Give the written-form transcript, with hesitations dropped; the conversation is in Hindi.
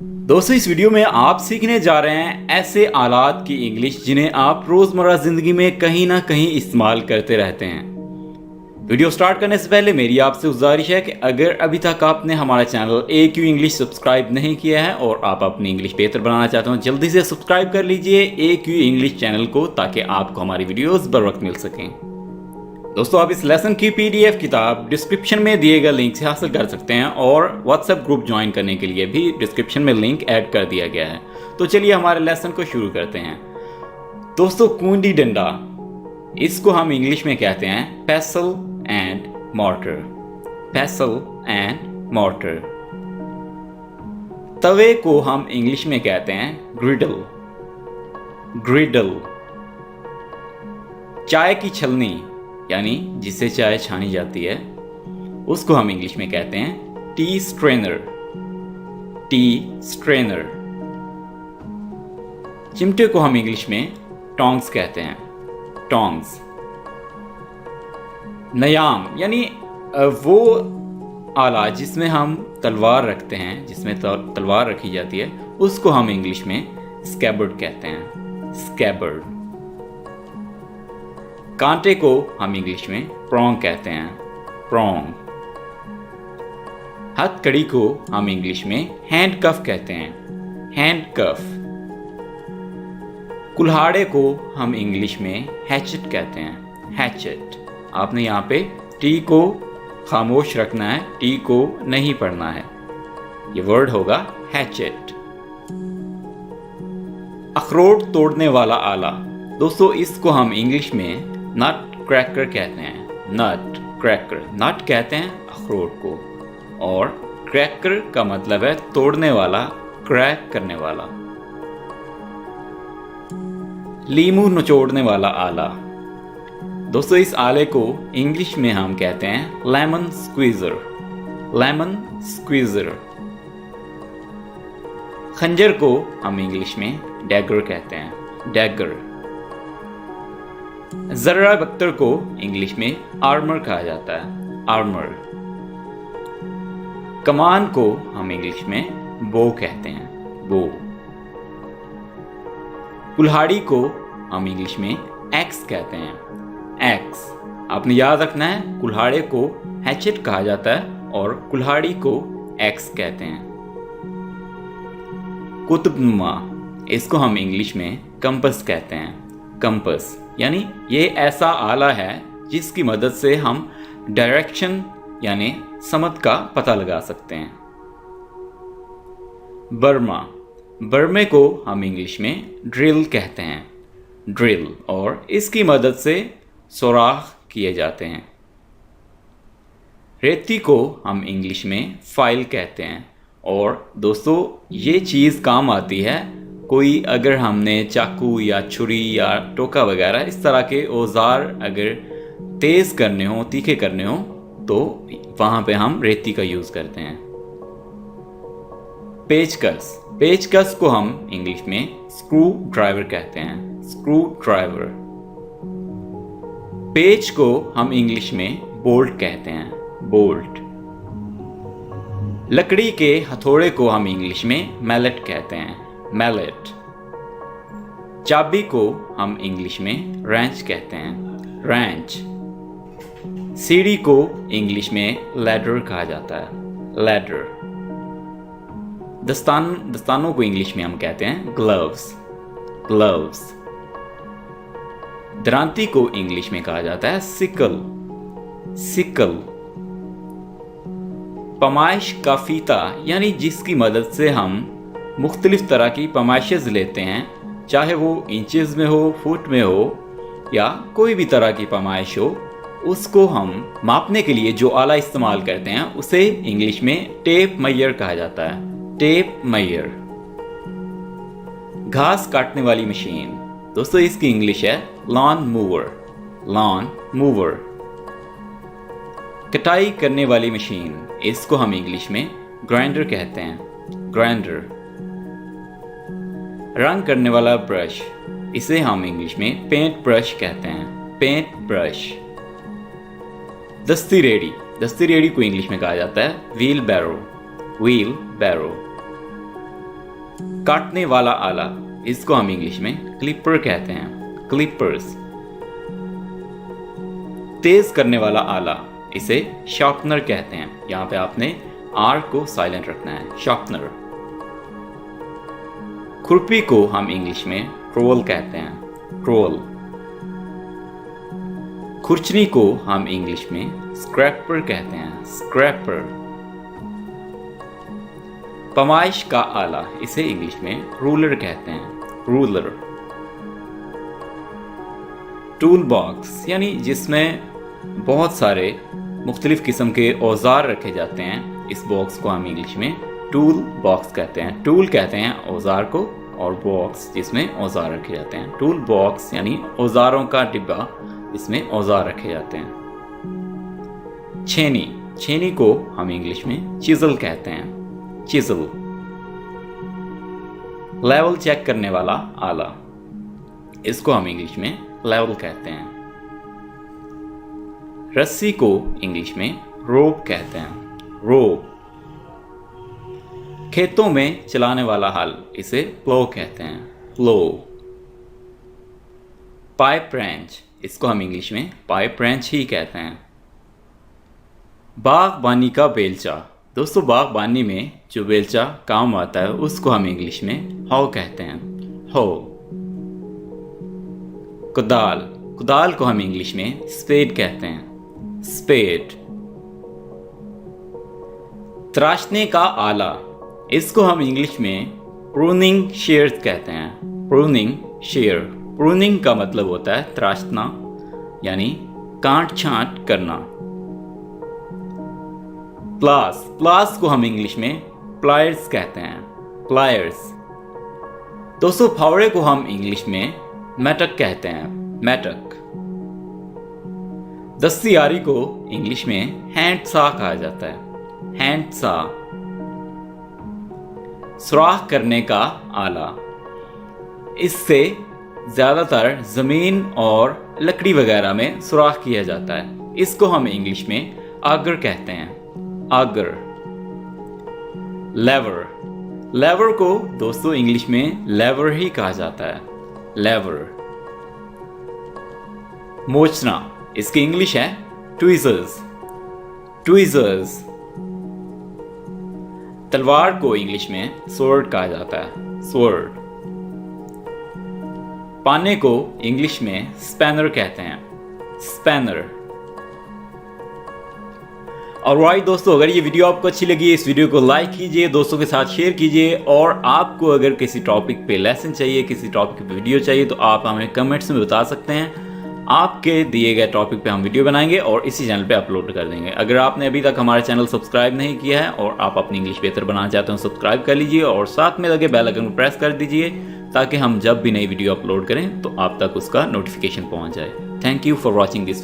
दोस्तों इस वीडियो में आप सीखने जा रहे हैं ऐसे आलात की इंग्लिश जिन्हें आप रोज़मर्रा ज़िंदगी में कहीं ना कहीं इस्तेमाल करते रहते हैं। वीडियो स्टार्ट करने से पहले मेरी आपसे गुजारिश है कि अगर अभी तक आपने हमारा चैनल AQ इंग्लिश सब्सक्राइब नहीं किया है और आप अपनी इंग्लिश बेहतर बनाना चाहते हो, जल्दी से सब्सक्राइब कर लीजिए AQ इंग्लिश चैनल को ताकि आपको हमारी वीडियोस बर वक्त मिल सकें। दोस्तों आप इस लेसन की PDF किताब डिस्क्रिप्शन में दिए गए लिंक से हासिल कर सकते हैं और व्हाट्सएप ग्रुप ज्वाइन करने के लिए भी डिस्क्रिप्शन में लिंक ऐड कर दिया गया है। तो चलिए हमारे लेसन को शुरू करते हैं। दोस्तों कूंडी डंडा, इसको हम इंग्लिश में कहते हैं पेसल एंड मॉर्टर। पेसल and mortar. तवे को हम इंग्लिश में कहते हैं ग्रिडल। ग्रिडल। चाय की छलनी यानी जिससे चाय छानी जाती है उसको हम इंग्लिश में कहते हैं टी स्ट्रेनर। T strainer. चिमटे को हम इंग्लिश में टोंग्स कहते हैं। टोंग्स। नयाम यानी वो आला जिसमें हम तलवार रखते हैं, जिसमें तलवार रखी जाती है, उसको हम इंग्लिश में स्कैबर्ड कहते हैं। स्कैबर्ड। कांटे को हम इंग्लिश में प्रोंग कहते हैं। प्रोंग। हथकड़ी को हम इंग्लिश में हैंडकफ कहते हैं। हैंडकफ। कुल्हाड़े को हम इंग्लिश में हैचेट कहते हैं। हैचेट। आपने यहाँ पे टी को खामोश रखना है, टी को नहीं पढ़ना है। ये वर्ड होगा हैचेट। अखरोट तोड़ने वाला आला, दोस्तों इसको हम इंग्लिश में नट क्रैकर कहते हैं। नट क्रैकर। नट कहते हैं अखरोट को और क्रैकर का मतलब है तोड़ने वाला, क्रैक करने वाला। लीमू निचोड़ने वाला आला, दोस्तों इस आले को इंग्लिश में हम कहते हैं लेमन स्क्वीजर। Lemon squeezer. खंजर को हम इंग्लिश में डैगर कहते हैं। डैगर। जर्रा बख्तर को इंग्लिश में आर्मर कहा जाता है। आर्मर। कमान को हम इंग्लिश में बो कहते हैं। बो। कुल्हाड़ी को हम इंग्लिश में एक्स कहते हैं। एक्स। आपने याद रखना है कुल्हाड़े को हैचेट कहा जाता है और कुल्हाड़ी को एक्स कहते हैं। कुतुबनुमा, इसको हम इंग्लिश में कंपस कहते हैं। कंपस यानी ये ऐसा आला है जिसकी मदद से हम डायरेक्शन यानी समत का पता लगा सकते हैं। बर्मा। बर्मे को हम इंग्लिश में ड्रिल कहते हैं। ड्रिल। और इसकी मदद से सुराख किए जाते हैं। रेती को हम इंग्लिश में फाइल कहते हैं और दोस्तों ये चीज़ काम आती है कोई अगर हमने चाकू या छुरी या टोका वगैरह इस तरह के औजार अगर तेज़ करने हो, तीखे करने हो, तो वहाँ पे हम रेती का यूज़ करते हैं। पेचकस। पेचकस को हम इंग्लिश में स्क्रू ड्राइवर कहते हैं। Screw driver. पेच को हम इंग्लिश में बोल्ट कहते हैं। बोल्ट। लकड़ी के हथौड़े को हम इंग्लिश में मैलेट कहते हैं। मैलेट। चाबी को हम इंग्लिश में रैंच कहते हैं। रैंच। सीढ़ी को इंग्लिश में लैडर कहा जाता है। लैडर। दस्तानों को इंग्लिश में हम कहते हैं ग्लव्स। ग्लव्स। दरांती को इंग्लिश में कहा जाता है सिकल। सिकल। पमाइश का फीता यानी जिसकी मदद से हम मुख्तलिफ तरह की पमाइशेज लेते हैं, चाहे वो इंचेस में हो, फुट में हो या कोई भी तरह की पमाइश हो, उसको हम मापने के लिए जो आला इस्तेमाल करते हैं उसे इंग्लिश में टेप मेजर कहा जाता है। Tape major. घास काटने वाली मशीन, दोस्तों इसकी इंग्लिश है लॉन मूवर। Lawn mover. कटाई करने वाली मशीन, इसको हम इंग्लिश में ग्राइंडर कहते हैं। ग्राइंडर। रंग करने वाला ब्रश, इसे हम इंग्लिश में पेंट ब्रश कहते हैं। Paint brush. दस्ती रेडी। दस्ती रेडी को इंग्लिश में कहा जाता है व्हील बैरो। व्हील बैरो। काटने वाला आला, इसको हम इंग्लिश में क्लिपर कहते हैं, क्लिपर्स। तेज करने वाला आला, इसे शार्पनर कहते हैं। यहाँ पे आपने आर को साइलेंट रखना है, शार्पनर। खुरपी को हम इंग्लिश में ट्रोल कहते हैं, ट्रोल। खुरचनी को हम इंग्लिश में स्क्रैपर कहते हैं, स्क्रैपर। पमाइश का आला, इसे इंग्लिश में रूलर कहते हैं, रूलर। टूल बॉक्स, यानी जिसमें बहुत सारे मुख्तलिफ किस्म के औजार रखे जाते हैं, इस बॉक्स को हम इंग्लिश में टूल बॉक्स कहते हैं। टूल कहते हैं औजार को, और बॉक्स जिसमें औजार रखे जाते हैं। टूल बॉक्स यानी औजारों का डिब्बा, इसमें औजार रखे जाते हैं। छेनी, छेनी को हम इंग्लिश में चिजल कहते हैं, चिजल। लेवल चेक करने वाला आला, इसको हम इंग्लिश में लेवल कहते हैं। रस्सी को इंग्लिश में रोप कहते हैं, रोप। खेतों में चलाने वाला हल, इसे प्लो कहते हैं, प्लो। पाइप रेंच, इसको हम इंग्लिश में पाइप रेंच ही कहते हैं। बागबानी का बेलचा, दोस्तों बागबानी में जो बेलचा काम आता है उसको हम इंग्लिश में हॉ कहते हैं, हॉ। कुदाल, कुदाल को हम इंग्लिश में स्पेड कहते हैं, स्पेड। तराशने का आला, इसको हम इंग्लिश में प्रूनिंग शेयर्स कहते हैं, प्रूनिंग शेयर। प्रूनिंग का मतलब होता है तराशना, यानी काट छांट करना। प्लास, प्लास को हम इंग्लिश में प्लायर्स कहते हैं, प्लायर्स। दोस्तों फावड़े को हम इंग्लिश में मेटक कहते हैं, मेटक। दस्तियारी को इंग्लिश में हैंड सा कहा जाता है, हैंड सा। सुराख करने का आला, इससे ज़्यादातर ज़मीन और लकड़ी वगैरह में सुराख किया जाता है। इसको हम इंग्लिश में आगर कहते हैं, आगर। लेवर, लेवर को दोस्तों इंग्लिश में लेवर ही कहा जाता है, लेवर। मोचना, इसकी इंग्लिश है ट्वीजर्स, ट्वीजर्स। तलवार को इंग्लिश में स्वॉर्ड कहा जाता है, स्वॉर्ड। पाने को इंग्लिश में स्पैनर कहते हैं, स्पैनर। और राइट दोस्तों, अगर ये वीडियो आपको अच्छी लगी, इस वीडियो को लाइक कीजिए, दोस्तों के साथ शेयर कीजिए। और आपको अगर किसी टॉपिक पे लेसन चाहिए, किसी टॉपिक पे वीडियो चाहिए, तो आप हमें कमेंट्स में बता सकते हैं। आपके दिए गए टॉपिक पे हम वीडियो बनाएंगे और इसी चैनल पे अपलोड कर देंगे। अगर आपने अभी तक हमारे चैनल सब्सक्राइब नहीं किया है और आप अपनी इंग्लिश बेहतर बनाना चाहते हो, सब्सक्राइब कर लीजिए और साथ में लगे बेल आइकन को प्रेस कर दीजिए, ताकि हम जब भी नई वीडियो अपलोड करें तो आप तक उसका नोटिफिकेशन पहुंच जाए। Thank you for watching this video.